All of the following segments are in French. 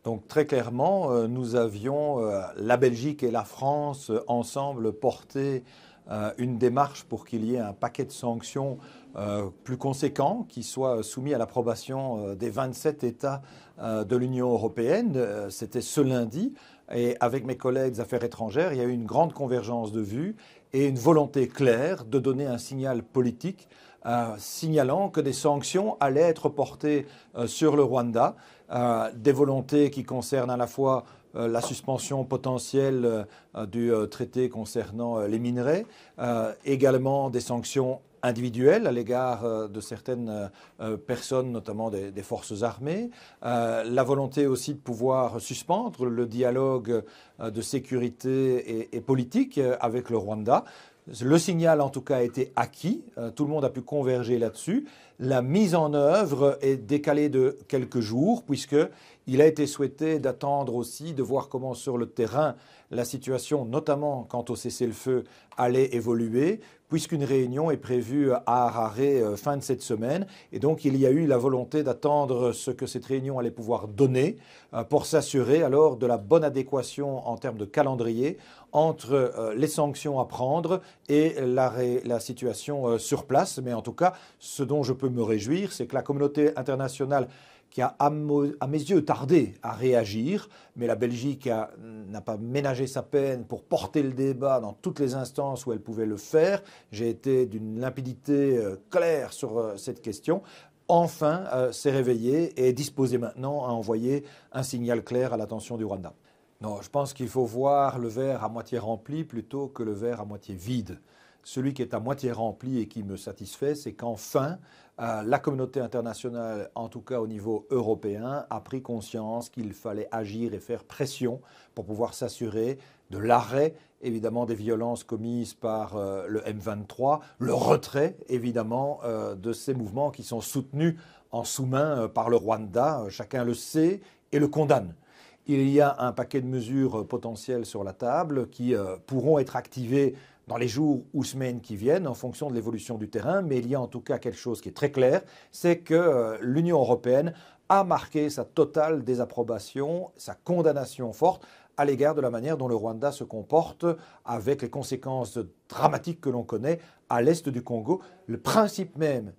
Donc très clairement, nous avions, la Belgique et la France, ensemble porté une démarche pour qu'il y ait un paquet de sanctions plus conséquent qui soit soumis à l'approbation des 27 États de l'Union européenne. C'était ce lundi. Et avec mes collègues des Affaires étrangères, il y a eu une grande convergence de vues et une volonté claire de donner un signal politique signalant que des sanctions allaient être portées sur le Rwanda, des volontés qui concernent à la fois la suspension potentielle du traité concernant les minerais, également des sanctions individuelles à l'égard de certaines personnes, notamment des forces armées, la volonté aussi de pouvoir suspendre le dialogue de sécurité et politique avec le Rwanda. Le signal, en tout cas, a été acquis. Tout le monde a pu converger là-dessus. La mise en œuvre est décalée de quelques jours, puisqu'il a été souhaité d'attendre aussi, de voir comment sur le terrain la situation, notamment quant au cessez-le-feu, allait évoluer, puisqu'une réunion est prévue à Harare fin de cette semaine. Et donc, il y a eu la volonté d'attendre ce que cette réunion allait pouvoir donner pour s'assurer alors de la bonne adéquation en termes de calendrier entre les sanctions à prendre et la situation sur place. Mais en tout cas, ce dont je peux me réjouir, c'est que la communauté internationale qui a, à mes yeux, tardé à réagir, mais la Belgique n'a pas ménagé sa peine pour porter le débat dans toutes les instances où elle pouvait le faire. J'ai été d'une limpidité claire sur cette question. Enfin, s'est réveillé et est disposé maintenant à envoyer un signal clair à l'attention du Rwanda. Non, je pense qu'il faut voir le verre à moitié rempli plutôt que le verre à moitié vide. Celui qui est à moitié rempli et qui me satisfait, c'est qu'enfin, la communauté internationale, en tout cas au niveau européen, a pris conscience qu'il fallait agir et faire pression pour pouvoir s'assurer de l'arrêt, évidemment, des violences commises par le M23, le retrait, évidemment, de ces mouvements qui sont soutenus en sous-main par le Rwanda. Chacun le sait et le condamne. Il y a un paquet de mesures potentielles sur la table qui pourront être activées dans les jours ou semaines qui viennent en fonction de l'évolution du terrain, mais il y a en tout cas quelque chose qui est très clair, c'est que l'Union européenne a marqué sa totale désapprobation, sa condamnation forte à l'égard de la manière dont le Rwanda se comporte avec les conséquences dramatiques que l'on connaît à l'est du Congo. Le principe même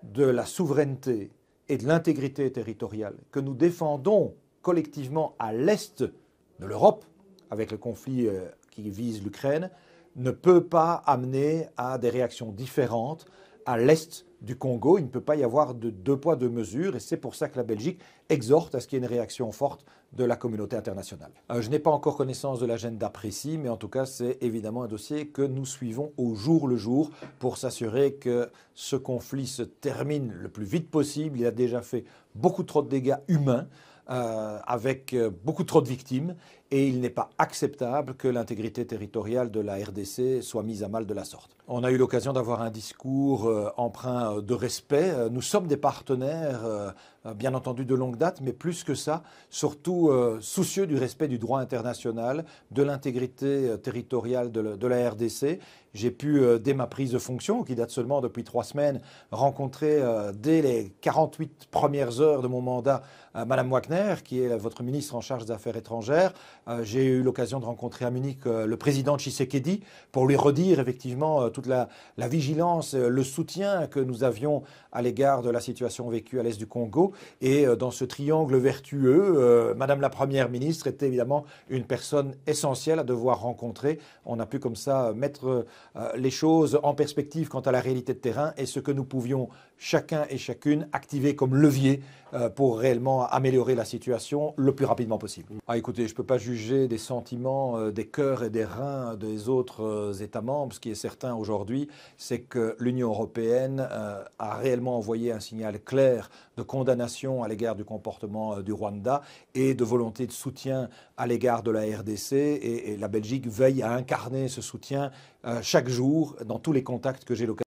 de la souveraineté et de l'intégrité territoriale que nous défendons collectivement à l'est de l'Europe, avec le conflit qui vise l'Ukraine, ne peut pas amener à des réactions différentes à l'est du Congo. Il ne peut pas y avoir de deux poids, deux mesures, et c'est pour ça que la Belgique exhorte à ce qu'il y ait une réaction forte de la communauté internationale. Je n'ai pas encore connaissance de l'agenda précis, mais en tout cas, c'est évidemment un dossier que nous suivons au jour le jour pour s'assurer que ce conflit se termine le plus vite possible. Il a déjà fait beaucoup trop de dégâts humains, avec beaucoup trop de victimes, et il n'est pas acceptable que l'intégrité territoriale de la RDC soit mise à mal de la sorte. On a eu l'occasion d'avoir un discours empreint de respect. Nous sommes des partenaires, bien entendu de longue date, mais plus que ça, surtout soucieux du respect du droit international, de l'intégrité territoriale de la RDC. J'ai pu, dès ma prise de fonction, qui date seulement depuis 3 semaines, rencontrer dès les 48 premières heures de mon mandat Madame Wagner, qui est votre ministre en charge des Affaires étrangères. J'ai eu l'occasion de rencontrer à Munich le président Tshisekedi pour lui redire effectivement toute la vigilance, le soutien que nous avions à l'égard de la situation vécue à l'est du Congo. Et dans ce triangle vertueux, Madame la Première ministre était évidemment une personne essentielle à devoir rencontrer. On a pu comme ça mettre les choses en perspective quant à la réalité de terrain et ce que nous pouvions chacun et chacune activer comme levier pour réellement améliorer la situation le plus rapidement possible. Écoutez, je ne peux pas juger des sentiments, des cœurs et des reins des autres États membres. Ce qui est certain aujourd'hui, c'est que l'Union européenne a réellement envoyé un signal clair de condamnation à l'égard du comportement du Rwanda et de volonté de soutien à l'égard de la RDC. Et la Belgique veille à incarner ce soutien chaque jour dans tous les contacts que j'ai l'occasion